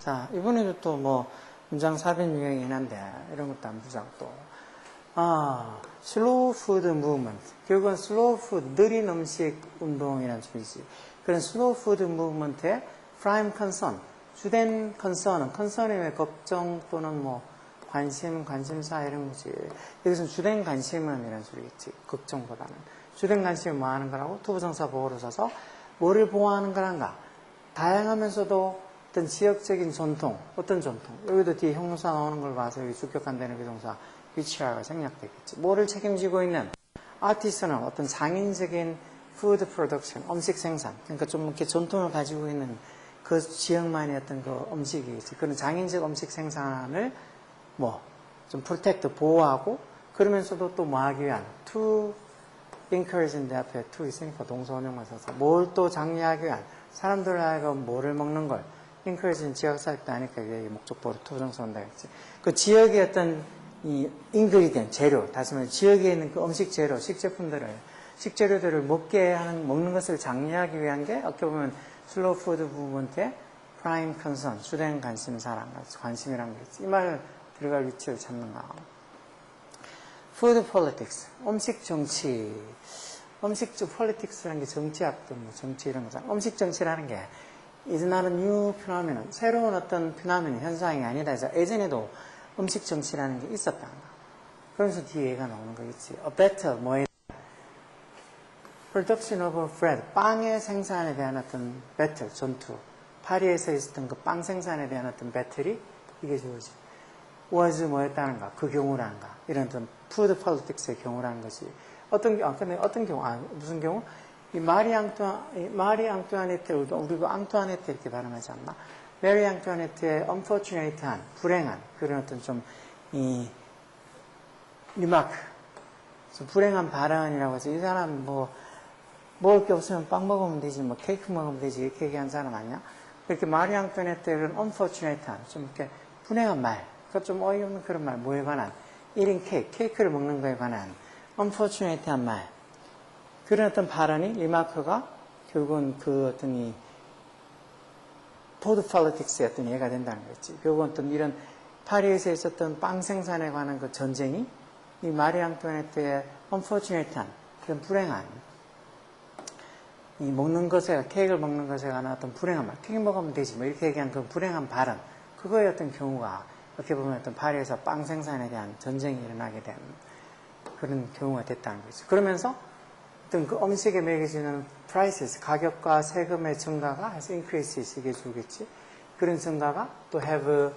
자, 이번에도 또 뭐, 문장 사변 유형이긴 한데, 이런 것도 한번 보자고 또. 슬로우 푸드 무브먼트. 결국은 슬로우 푸드, 느린 음식 운동이라는 뜻이지. 그런 슬로우 푸드 무브먼트의 프라임 컨선, 주된 컨선은 걱정 또는 뭐, 관심사 이런 거지. 여기서는 주된 관심은 이런 소리겠지. 걱정보다는. 주된 관심이 뭐 하는 거라고? 투부정사 보호를 써서 뭐를 보호하는 거란가? 다양하면서도 어떤 지역적인 전통, 어떤 전통. 여기도 뒤에 형용사 나오는 걸 봐서 여기 주격한다는 비동사 위치하가 생략되겠지. 뭐를 책임지고 있는 아티스트는 어떤 장인적인 푸드 프로덕션, 음식 생산. 그러니까 좀 이렇게 전통을 가지고 있는 그 지역만의 어떤 그 음식이겠지. 그런 장인적 음식 생산을 뭐 좀 프로텍트 보호하고 그러면서도 또 뭐 하기 위한 to encourage인데 앞에 to 있으니까 동사원형만 써서 뭘 또 장려하기 위한 사람들 하여금 뭐를 먹는 걸 encourage는 지역사역도 아니까 이게 목적보로 to 동사 온다 했지. 그 지역의 어떤 이 ingredient 재료 다시 말해 지역에 있는 그 음식 재료 식재료들을 먹는 것을 장려하기 위한 게 어떻게 보면 슬로우 푸드 부분의 prime concern 주된 관심사란 관심이란 거지. 이 말 들어갈 위치를 찾는 거. Food politics, 음식 정치. politics라는 게 정치학도 뭐 정치 이런 거잖아. 음식 정치라는 게 is not a new phenomenon. 새로운 어떤 phenomenon, 현상이 아니다 해서 예전에도 음식 정치라는 게 있었다. 그러면서 뒤에 얘가 나오는 거겠지. A better, 뭐에 production of bread, 빵의 생산에 대한 어떤 배틀, 전투. 파리에서 있었던 그 빵 생산에 대한 어떤 배틀이 이게 저거지. was 뭐였다는가? 그 경우라는가? 이런 어떤 food politics의 경우라는 것이. 근데 어떤 경우? 무슨 경우? 이 마리 앙투아네트, 우리가 앙투아네트 이렇게 발음하지 않나? 메리 앙투아네트의 unfortunate한, 불행한, 그런 어떤 좀, 리마크. 불행한 발언이라고 해서 이 사람 먹을 게 없으면 빵 먹으면 되지, 뭐 케이크 먹으면 되지, 이렇게 얘기한 사람 아니야? 이렇게 마리 앙투아네트의 unfortunate한, 좀 이렇게 불행한 말. 좀 어이없는 그런 말, 뭐에 관한? 1인 케이크를 먹는 거에 관한 unfortunate한 말. 그런 어떤 발언이, 리마크가 결국은 그 어떤 이 food politics의 어떤 예가 된다는 거지. 결국은 어떤 이런 파리에서 있었던 빵 생산에 관한 그 전쟁이 이 마리 앙투아네트의 unfortunate한 그런 불행한 이 케이크를 먹는 것에 관한 어떤 불행한 말. 케이크 먹으면 되지. 뭐 이렇게 얘기한 그 불행한 발언. 그거의 어떤 경우가 어떻게 보면 어떤 파리에서 빵 생산에 대한 전쟁이 일어나게 된 그런 경우가 됐다는 거죠. 그러면서 어떤 그 음식에 매겨지는 prices, 가격과 세금의 증가가 해서 increases 이게 주겠지. 그런 증가가 또 have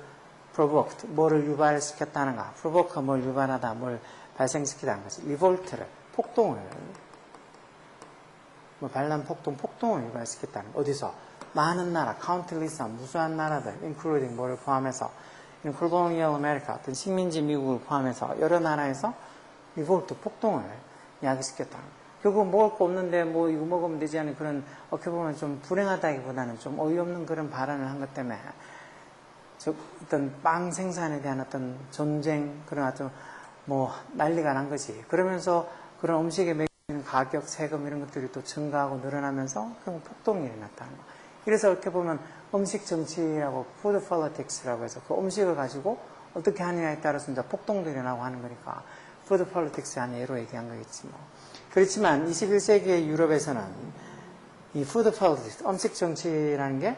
provoked, 뭐를 유발시켰다는가. provoke가 뭘 유발하다, 뭘 발생시키다는 거지. revolt를, 폭동을, 반란 폭동을 유발시켰다는 거. 어디서? 많은 나라, countless, 무수한 나라들, including 뭐를 포함해서 colonial America, 어떤 식민지 미국을 포함해서 여러 나라에서 revolt, 폭동을 야기시켰다는 거예요. 결국 먹을 거 없는데 뭐 이거 먹으면 되지 않은 그런 어떻게 보면 좀 불행하다기보다는 좀 어이없는 그런 발언을 한 것 때문에 어떤 빵 생산에 대한 어떤 전쟁 그런 아주 뭐 난리가 난 거지. 그러면서 그런 음식에 매기는 가격, 세금 이런 것들이 또 증가하고 늘어나면서 결국 폭동이 일어났다는 거. 그래서 이렇게 보면 음식 정치라고 food politics라고 해서 그 음식을 가지고 어떻게 하느냐에 따라서 이제 폭동도 일어나고 하는 거니까 food politics의 한 예로 얘기한 거겠지 뭐. 그렇지만 21세기의 유럽에서는 이 food politics, 음식 정치라는 게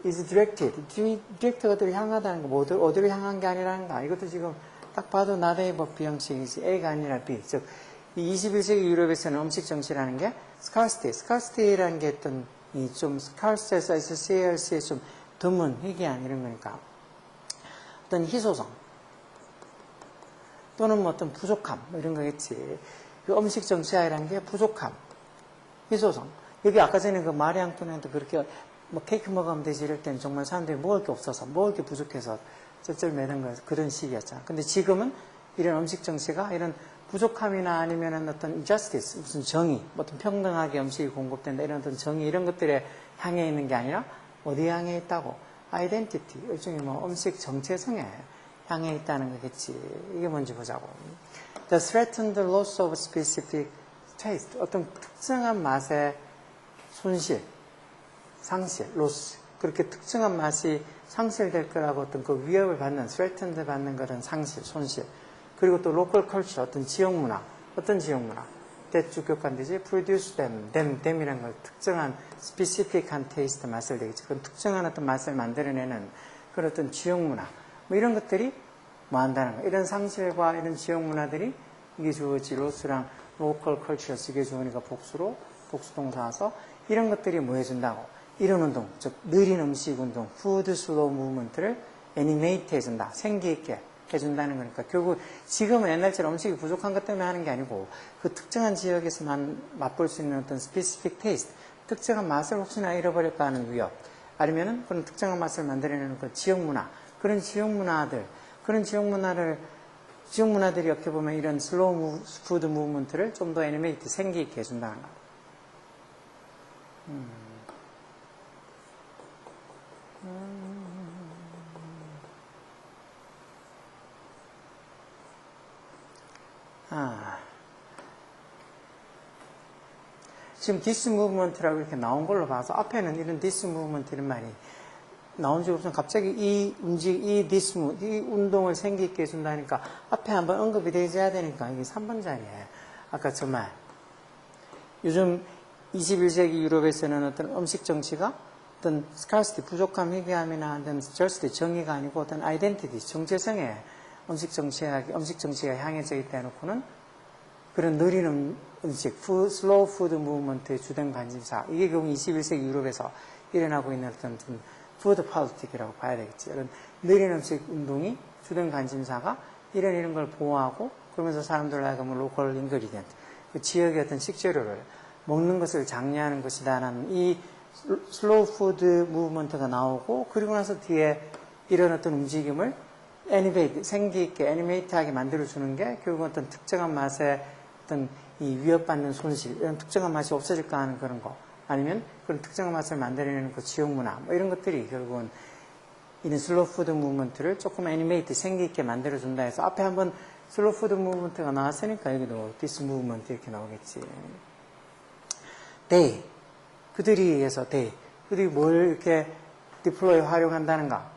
is direct가 어디로 향하다는 거, 뭐 어디로 향한 게 아니라는가. 이것도 지금 딱 봐도 나데이버 비형식이지 A가 아니라 B. 즉, 이 21세기 유럽에서는 음식 정치라는 게 scarcity라는 게 어떤 이 좀 scarce에서 SCLC에 좀 드문, 희귀한 이런 거니까 어떤 희소성 또는 뭐 어떤 부족함 뭐 이런 거겠지. 그 음식 정치라는 게 부족함, 희소성. 여기 아까 전에 그 마리 앙투아네트 그렇게 뭐 케이크 먹으면 되지 이럴 때는 정말 사람들이 먹을 게 없어서 먹을 게 부족해서 쩔쩔매는 거예요. 그런 시기였잖아. 근데 지금은 이런 음식 정치가 이런 부족함이나 아니면은 어떤 justice, 무슨 정의, 어떤 평등하게 음식이 공급된다 이런 어떤 정의 이런 것들에 향해 있는 게 아니라 어디에 향해 있다고? identity, 일종의 뭐 음식 정체성에 향해 있다는 거겠지. 이게 뭔지 보자고. The threatened loss of specific taste, 어떤 특정한 맛의 손실, 상실, loss. 그렇게 특정한 맛이 상실될 거라고 어떤 그 위협을 받는, threatened 받는 그런 상실, 손실. 그리고 또 local culture, 어떤 지역 문화, 어떤 지역 문화. 대주격관되지, produce them이라는 걸 특정한 specific한 taste 맛을 내겠지. 그건 특정한 어떤 맛을 만들어내는 그런 어떤 지역 문화. 뭐 이런 것들이 뭐 한다는 거. 이런 상실과 이런 지역 문화들이 이게 주어지 로스랑 local culture 이게 주어니까 복수로, 복수동사와서 이런 것들이 뭐 해준다고. 이런 운동, 즉 느린 음식 운동, food slow movement를 애니메이트 해준다. 생기있게 해준다는 거니까 결국 지금은 옛날처럼 음식이 부족한 것 때문에 하는 게 아니고 그 특정한 지역에서만 맛볼 수 있는 어떤 specific taste, 특정한 맛을 혹시나 잃어버릴까 하는 위협, 아니면은 그런 특정한 맛을 만들어내는 그 지역 문화, 그런 지역 문화들, 그런 지역 문화들이 어떻게 보면 이런 슬로우 푸드 무브먼트를 좀 더 애니메이트 생기있게 해준다는 거. 지금 this movement라고 이렇게 나온 걸로 봐서 앞에는 이런 this movement 이런 말이 나온 적 없으면 갑자기 이 운동을 생기게 해준다니까 앞에 한번 언급이 되어야 되니까 이게 3번 자리에 아까 저 말 요즘 21세기 유럽에서는 어떤 음식 정치가 어떤 scarcity 부족함 회귀함이나 어떤 justice 정의가 아니고 어떤 identity 정체성에 음식 정치가 향해져 있다 해놓고는 그런 느린 음식, 슬로우 푸드 무브먼트의 주된 관심사. 이게 결국 21세기 유럽에서 일어나고 있는 어떤 푸드 폴리틱이라고 봐야 되겠지. 이런 느린 음식 운동이 주된 관심사가 이런 걸 보호하고 그러면서 사람들 하여금 로컬 인그리디언트, 그 지역의 어떤 식재료를 먹는 것을 장려하는 것이다라는 이 슬로우 푸드 무브먼트가 나오고 그리고 나서 뒤에 이런 어떤 움직임을 생기있게 애니메이트하게 만들어주는 게 결국 어떤 특정한 맛에 어떤 이 위협받는 손실, 이런 특정한 맛이 없어질까 하는 그런 거. 아니면 그런 특정한 맛을 만들어내는 그 지역 문화, 뭐 이런 것들이 결국은 이런 슬로우 푸드 무브먼트를 조금 애니메이트 생기있게 만들어준다 해서 앞에 한번 슬로우 푸드 무브먼트가 나왔으니까 여기도 this movement 이렇게 나오겠지. 그들이 뭘 이렇게 디플로이 활용한다는가?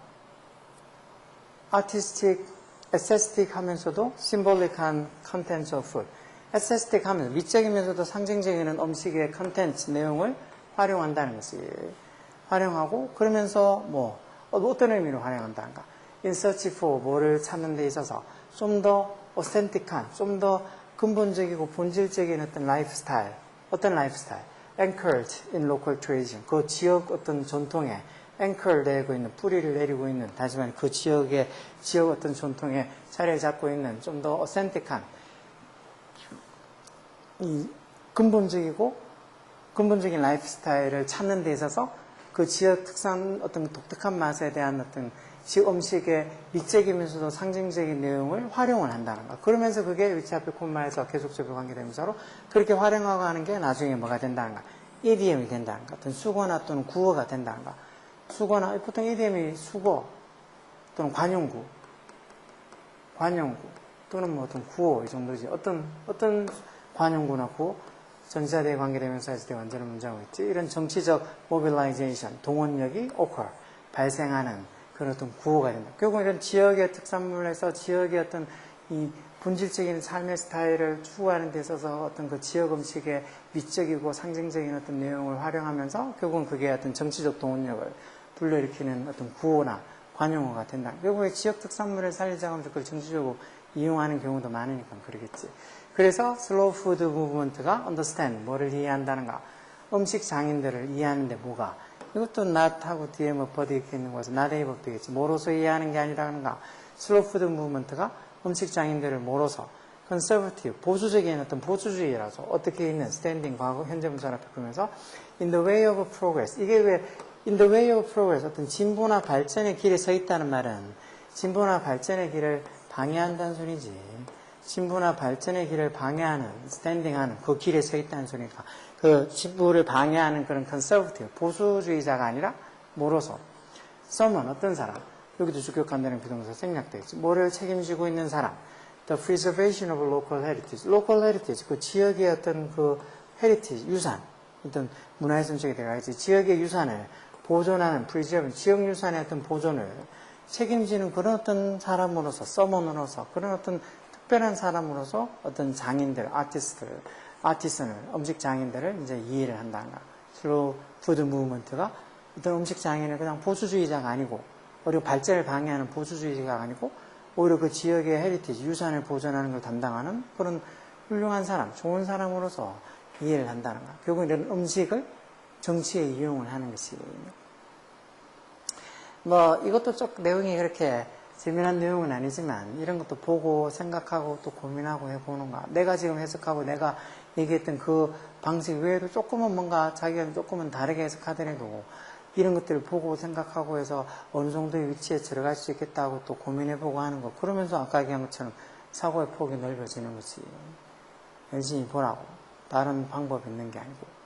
아티스틱, 에세스틱 하면서도 심볼릭한 컨텐츠 오브 푸드. 에세스틱 하면서 미적이면서도 상징적인 음식의 컨텐츠 내용을 활용한다는 것이 활용하고 그러면서 뭐 어떤 의미로 활용한다는가? In search for 뭐를 찾는 데 있어서 좀 더 어센틱한, 좀 더 근본적이고 본질적인 어떤 라이프스타일, 어떤 라이프스타일, anchored in local tradition, 그 지역 어떤 전통에 anchor 내고 있는 뿌리를 내리고 있는 다시 말해 그 지역 어떤 전통에 자리를 잡고 있는 좀 더 어센틱한 이 근본적인 라이프스타일을 찾는 데 있어서 그 지역 특산 어떤 독특한 맛에 대한 어떤 지역 음식의 미적이면서도 상징적인 내용을 활용을 한다는 거. 그러면서 그게 위치 앞에 콤마에서 계속적으로 관계되면서 그렇게 활용하고 하는 게 나중에 뭐가 된다는가? 이디엄이 된다는가? 어떤 수거나 또는 구어가 된다는가? 수거나 보통 이디엄이 수거 또는 관용구 또는 뭐 어떤 구어 이 정도지. 어떤 관용구나 구어 전시사대에 관계되면서 했을 때 완전히 문제가 있지. 이런 정치적 모빌라이제이션, 동원력이 occur, 발생하는 그런 어떤 구호가 된다. 결국 이런 지역의 특산물에서 지역의 어떤 이 본질적인 삶의 스타일을 추구하는 데 있어서 어떤 그 지역 음식의 미적이고 상징적인 어떤 내용을 활용하면서 결국은 그게 어떤 정치적 동원력을 불러일으키는 어떤 구호나 관용어가 된다. 결국에 지역 특산물을 살리자고 하면서 그걸 정치적으로 이용하는 경우도 많으니까 그러겠지. 그래서 슬로우 푸드 무브먼트가 understand, 뭐를 이해한다는가? 음식 장인들을 이해하는데 뭐가? 이것도 not하고 뒤에 뭐 버디 이렇게 있는 거라서 not의 법도 되겠지. 뭐로서 이해하는 게 아니라는가? 슬로우 푸드 무브먼트가 음식 장인들을 뭐로서? conservative, 보수적인 어떤 보수주의라서 어떻게 있는 standing, 과거, 현재 문자를 바꾸면서 in the way of progress. 이게 왜 in the way of progress, 어떤 진보나 발전의 길에 서 있다는 말은 진보나 발전의 길을 방해한다는 소리지. 진보나 발전의 길을 방해하는, 스탠딩하는 그 길에 서 있다는 소리니까 그 진보를 방해하는 그런 컨서버티브, 보수주의자가 아니라 뭐로서 someone, 어떤 사람, 여기도 주격한다는 비동사 생략되어 있지. 뭐를 책임지고 있는 사람, the preservation of local heritage, local heritage, 그 지역의 어떤 그 heritage, 유산, 어떤 문화의 선적이 들어가야지. 지역의 유산을 보존하는 프리저브, 지역유산의 어떤 보존을 책임지는 그런 어떤 사람으로서, 서먼으로서, 그런 어떤 특별한 사람으로서 어떤 장인들, 아티스트를, 음식 장인들을 이제 이해를 한다는 거. 슬로우 푸드 무브먼트가 어떤 음식 장인을 그냥 보수주의자가 아니고, 그리고 발전을 방해하는 보수주의자가 아니고, 오히려 그 지역의 헤리티지, 유산을 보존하는 걸 담당하는 그런 훌륭한 사람, 좋은 사람으로서 이해를 한다는 거. 결국 이런 음식을 정치에 이용을 하는 것이거든요. 뭐 이것도 좀 내용이 그렇게 재미난 내용은 아니지만 이런 것도 보고 생각하고 또 고민하고 해보는 거. 내가 지금 해석하고 내가 얘기했던 그 방식 외에도 조금은 뭔가 자기가 조금은 다르게 해석하더라도 이런 것들을 보고 생각하고 해서 어느 정도의 위치에 들어갈 수 있겠다고 또 고민해보고 하는 거. 그러면서 아까 얘기한 것처럼 사고의 폭이 넓어지는 거지. 열심히 보라고. 다른 방법이 있는 게 아니고.